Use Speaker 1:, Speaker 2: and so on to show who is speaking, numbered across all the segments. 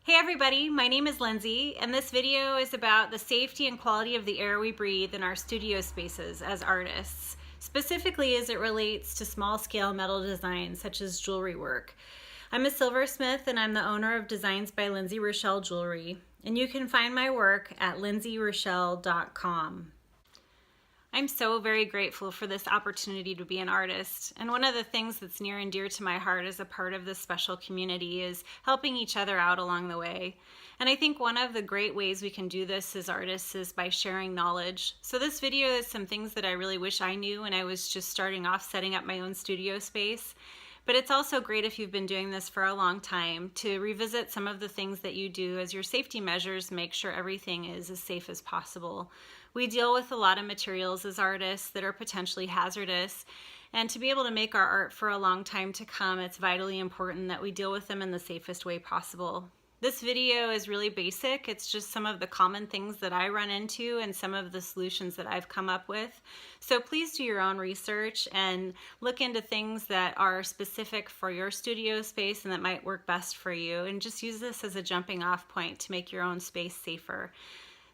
Speaker 1: Hey everybody, my name is Lynsey, and this video is about the safety and quality of the air we breathe in our studio spaces as artists, specifically as it relates to small-scale metal designs such as jewelry work. I'm a silversmith and I'm the owner of Designs by Lynsey Richelle Jewelry, and you can find my work at lynseyrichelle.com. I'm so very grateful for this opportunity to be an artist, and one of the things that's near and dear to my heart as a part of this special community is helping each other out along the way. And I think one of the great ways we can do this as artists is by sharing knowledge. So this video is some things that I really wish I knew when I was just starting off setting up my own studio space. But it's also great if you've been doing this for a long time to revisit some of the things that you do as your safety measures, make sure everything is as safe as possible. We deal with a lot of materials as artists that are potentially hazardous, and to be able to make our art for a long time to come, it's vitally important that we deal with them in the safest way possible. This video is really basic. It's just some of the common things that I run into and some of the solutions that I've come up with. So please do your own research and look into things that are specific for your studio space and that might work best for you, and just use this as a jumping off point to make your own space safer.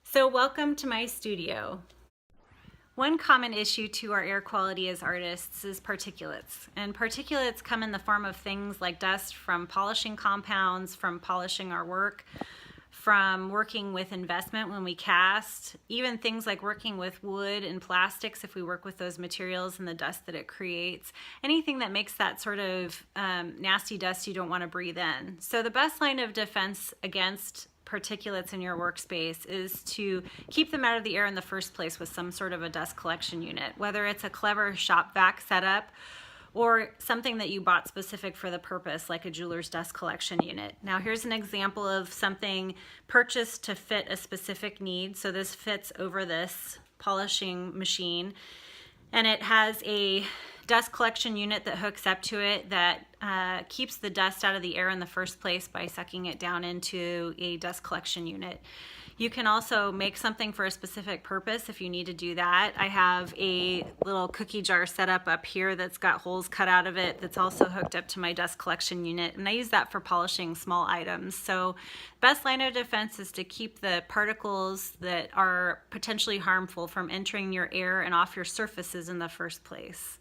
Speaker 1: So welcome to my studio. One common issue to our air quality as artists is particulates. And particulates come in the form of things like dust from polishing compounds, from polishing our work, from working with investment when we cast, even things like working with wood and plastics if we work with those materials and the dust that it creates. Anything that makes that sort of nasty dust you don't want to breathe in. So the best line of defense against particulates in your workspace is to keep them out of the air in the first place with some sort of a dust collection unit, whether it's a clever shop vac setup or something that you bought specific for the purpose, like a jeweler's dust collection unit. Now here's an example of something purchased to fit a specific need. So this fits over this polishing machine, and it has a dust collection unit that hooks up to it that keeps the dust out of the air in the first place by sucking it down into a dust collection unit. You can also make something for a specific purpose if you need to do that. I have a little cookie jar set up here that's got holes cut out of it that's also hooked up to my dust collection unit, and I use that for polishing small items. So best line of defense is to keep the particles that are potentially harmful from entering your air and off your surfaces in the first place.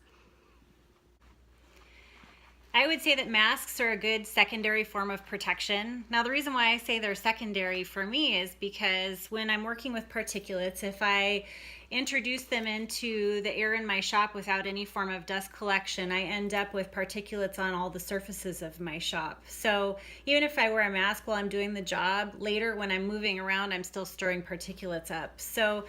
Speaker 1: I would say that masks are a good secondary form of protection. Now, the reason why I say they're secondary for me is because when I'm working with particulates, if I introduce them into the air in my shop without any form of dust collection, I end up with particulates on all the surfaces of my shop. So even if I wear a mask while I'm doing the job, later when I'm moving around, I'm still stirring particulates up. So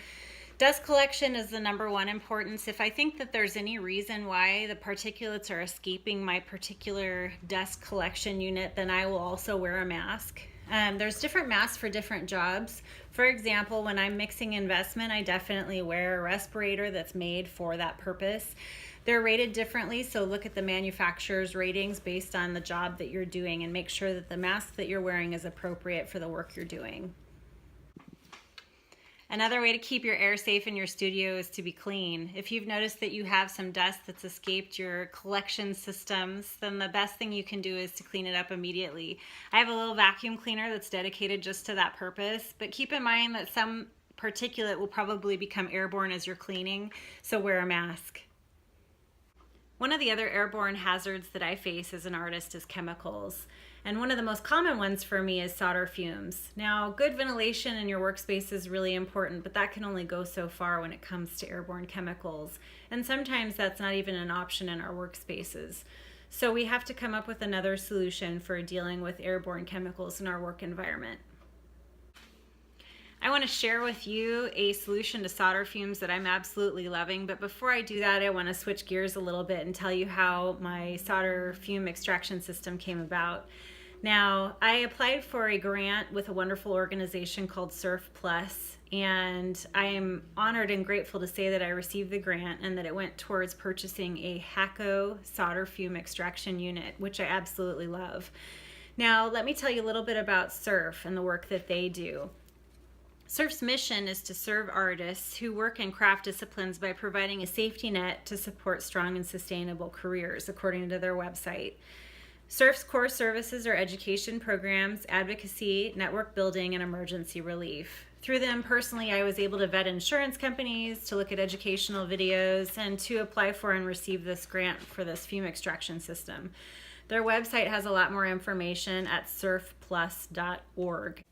Speaker 1: dust collection is the number one importance. If I think that there's any reason why the particulates are escaping my particular dust collection unit, then I will also wear a mask. There's different masks for different jobs. For example, when I'm mixing investment, I definitely wear a respirator that's made for that purpose. They're rated differently, so look at the manufacturer's ratings based on the job that you're doing and make sure that the mask that you're wearing is appropriate for the work you're doing. Another way to keep your air safe in your studio is to be clean. If you've noticed that you have some dust that's escaped your collection systems, then the best thing you can do is to clean it up immediately. I have a little vacuum cleaner that's dedicated just to that purpose, but keep in mind that some particulate will probably become airborne as you're cleaning, so wear a mask. One of the other airborne hazards that I face as an artist is chemicals. And one of the most common ones for me is solder fumes. Now, good ventilation in your workspace is really important, but that can only go so far when it comes to airborne chemicals. And sometimes that's not even an option in our workspaces. So we have to come up with another solution for dealing with airborne chemicals in our work environment. I want to share with you a solution to solder fumes that I'm absolutely loving, but before I do that, I want to switch gears a little bit and tell you how my solder fume extraction system came about. Now, I applied for a grant with a wonderful organization called CERF Plus, and I am honored and grateful to say that I received the grant and that it went towards purchasing a HACO solder fume extraction unit, which I absolutely love. Now, let me tell you a little bit about CERF and the work that they do. CERF's mission is to serve artists who work in craft disciplines by providing a safety net to support strong and sustainable careers, according to their website. CERF's core services are education programs, advocacy, network building, and emergency relief. Through them personally, I was able to vet insurance companies, to look at educational videos, and to apply for and receive this grant for this fume extraction system. Their website has a lot more information at cerfplus.org.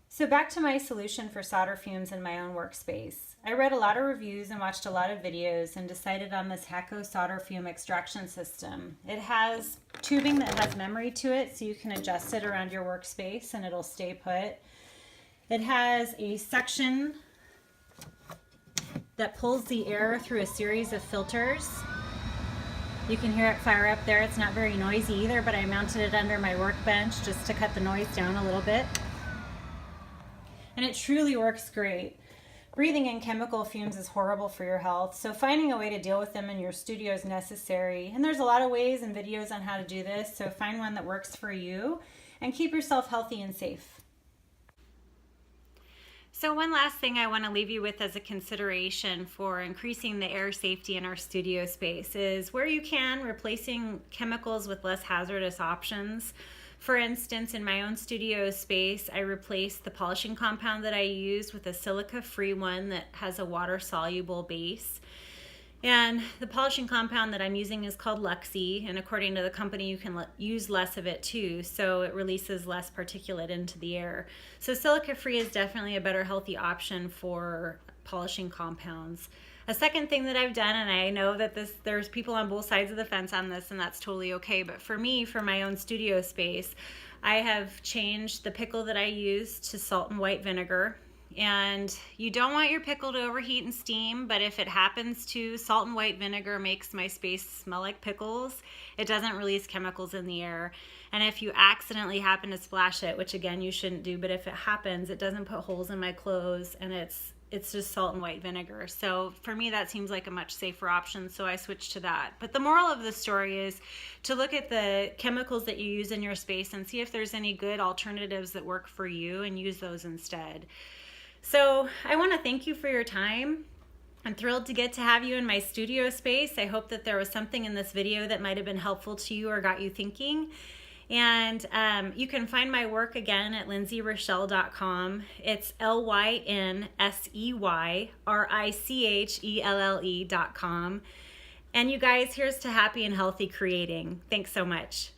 Speaker 1: So back to my solution for solder fumes in my own workspace. I read a lot of reviews and watched a lot of videos and decided on this Hacko solder fume extraction system. It has tubing that has memory to it, so you can adjust it around your workspace and it'll stay put. It has a section that pulls the air through a series of filters. You can hear it fire up there. It's not very noisy either, but I mounted it under my workbench just to cut the noise down a little bit. And it truly works great. Breathing in chemical fumes is horrible for your health, so finding a way to deal with them in your studio is necessary. And there's a lot of ways and videos on how to do this, so find one that works for you and keep yourself healthy and safe. So one last thing I want to leave you with as a consideration for increasing the air safety in our studio space is, where you can, replacing chemicals with less hazardous options. For instance, in my own studio space, I replaced the polishing compound that I use with a silica-free one that has a water-soluble base. And the polishing compound that I'm using is called Luxie, and according to the company, you can use less of it too, so it releases less particulate into the air. So silica-free is definitely a better healthy option for polishing compounds. A second thing that I've done, and I know that there's people on both sides of the fence on this, and that's totally okay, but for me, for my own studio space, I have changed the pickle that I use to salt and white vinegar. And you don't want your pickle to overheat and steam, but if it happens to, salt and white vinegar makes my space smell like pickles. It doesn't release chemicals in the air. And if you accidentally happen to splash it, which again you shouldn't do, but if it happens, it doesn't put holes in my clothes, and it's just salt and white vinegar. So for me, that seems like a much safer option, so I switched to that. But the moral of the story is to look at the chemicals that you use in your space and see if there's any good alternatives that work for you and use those instead. So I want to thank you for your time. I'm thrilled to get to have you in my studio space. I hope that there was something in this video that might have been helpful to you or got you thinking. And you can find my work again at lynseyrichelle.com. It's LYNSEYRICHELLE.com. And you guys, here's to happy and healthy creating. Thanks so much.